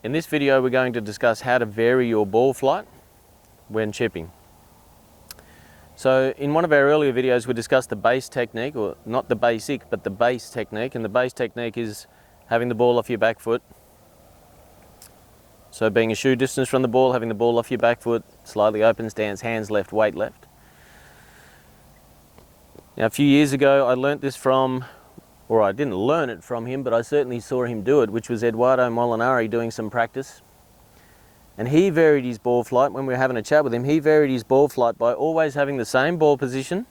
In this video we're going to discuss how to vary your ball flight when chipping. So in one of our earlier videos we discussed the base technique, or not the basic but the base technique, and the base technique is having the ball off your back foot. So being a shoe distance from the ball, having the ball off your back foot, slightly open stance, hands left, weight left. Now a few years ago I learnt this from, or I didn't learn it from him, but I certainly saw him do it, which was Eduardo Molinari doing some practice. And he varied his ball flight when we were having a chat with him. He varied his ball flight by always having the same ball position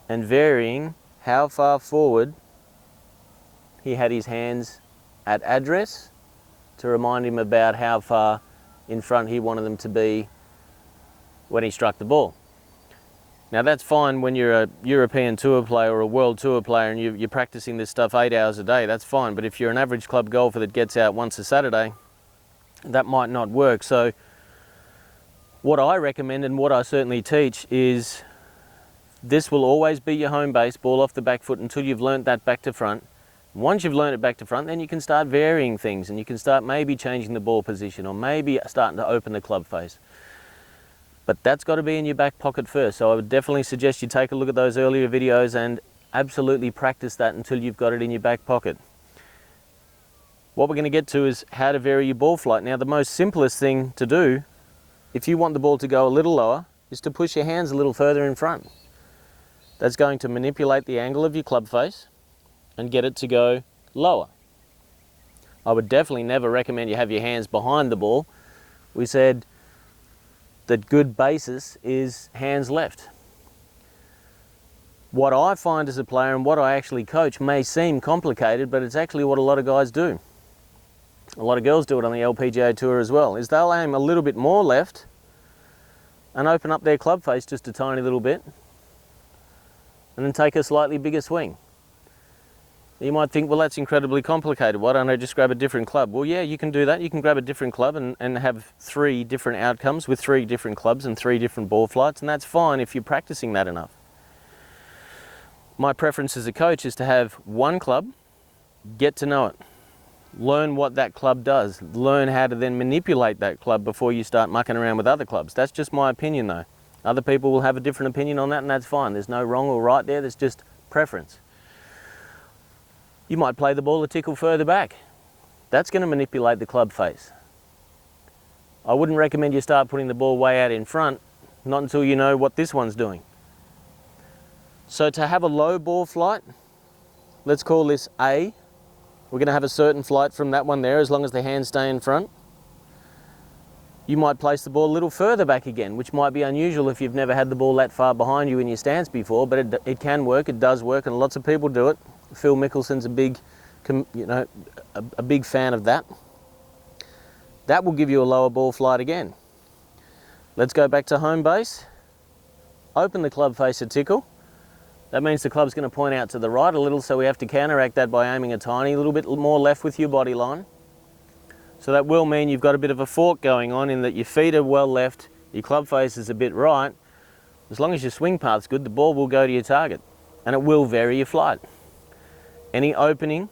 and varying how far forward he had his hands at address to remind him about how far in front he wanted them to be when he struck the ball. Now that's fine when you're a European Tour player or a World Tour player and you're practicing this stuff 8 hours a day, that's fine. But if you're an average club golfer that gets out once a Saturday, that might not work. So what I recommend and what I certainly teach is this will always be your home base, ball off the back foot, until you've learnt that back to front. Once you've learned it back to front, then you can start varying things and you can start maybe changing the ball position or maybe starting to open the club face. But that's got to be in your back pocket first. So I would definitely suggest you take a look at those earlier videos and absolutely practice that until you've got it in your back pocket. What we're going to get to is how to vary your ball flight. Now the most simplest thing to do, if you want the ball to go a little lower, is to push your hands a little further in front. That's going to manipulate the angle of your club face and get it to go lower. I would definitely never recommend you have your hands behind the ball. We said that good basis is hands left. What I find as a player and what I actually coach may seem complicated, but it's actually what a lot of guys do. A lot of girls do it on the LPGA Tour as well, is they'll aim a little bit more left and open up their club face just a tiny little bit and then take a slightly bigger swing. You might think, well, that's incredibly complicated. Why don't I just grab a different club? Well, yeah, you can do that. You can grab a different club and have 3 different outcomes with 3 different clubs and 3 different ball flights, and that's fine if you're practicing that enough. My preference as a coach is to have one club, get to know it, learn what that club does, learn how to then manipulate that club before you start mucking around with other clubs. That's just my opinion though. Other people will have a different opinion on that, and that's fine. There's no wrong or right there, there's just preference. You might play the ball a tickle further back. That's going to manipulate the club face. I wouldn't recommend you start putting the ball way out in front, not until you know what this one's doing. So to have a low ball flight, let's call this A. We're going to have a certain flight from that one there as long as the hands stay in front. You might place the ball a little further back again, which might be unusual if you've never had the ball that far behind you in your stance before, but it can work, it does work, and lots of people do it. Phil Mickelson's a big fan of that. That will give you a lower ball flight again. Let's go back to home base. Open the club face a tickle. That means the club's going to point out to the right a little, so we have to counteract that by aiming a tiny little bit more left with your body line. So that will mean you've got a bit of a fork going on in that your feet are well left, your club face is a bit right. As long as your swing path's good, the ball will go to your target and it will vary your flight. Any opening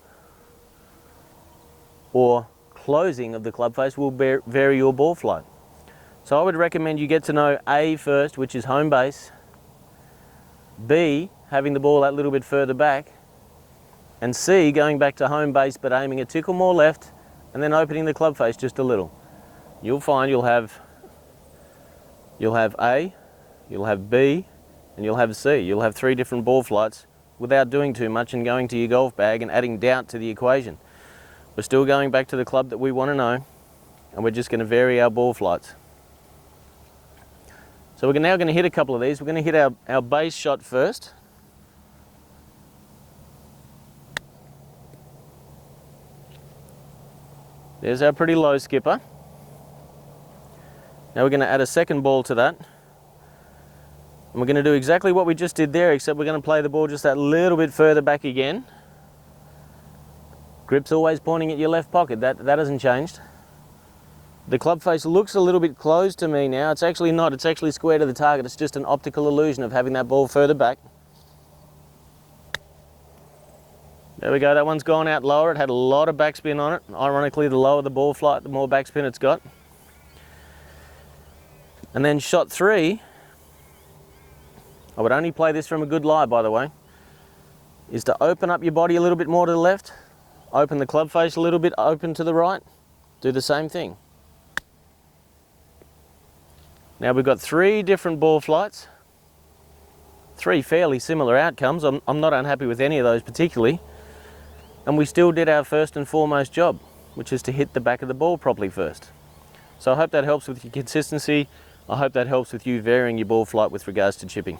or closing of the club face will vary your ball flight. So I would recommend you get to know A first, which is home base, B, having the ball that little bit further back, and C, going back to home base but aiming a tickle more left and then opening the club face just a little. You'll find you'll have A, you'll have B, and you'll have C. You'll have 3 different ball flights without doing too much and going to your golf bag and adding doubt to the equation. We're still going back to the club that we want to know, and we're just going to vary our ball flights. So we're now going to hit a couple of these. We're going to hit our base shot first. There's our pretty low skipper. Now we're going to add a second ball to that. And we're going to do exactly what we just did there, except we're going to play the ball just that little bit further back again. Grip's always pointing at your left pocket, that hasn't changed. The club face looks a little bit closed to me now. It's actually not, it's actually square to the target. It's just an optical illusion of having that ball further back. There we go, that one's gone out lower. It had a lot of backspin on it. Ironically, the lower the ball flight, the more backspin it's got. And then shot 3, I would only play this from a good lie, by the way, is to open up your body a little bit more to the left, open the club face a little bit open to the right, do the same thing. Now we've got 3 different ball flights, 3 fairly similar outcomes. I'm not unhappy with any of those particularly, and we still did our first and foremost job, which is to hit the back of the ball properly first. So I hope that helps with your consistency. I hope that helps with you varying your ball flight with regards to chipping.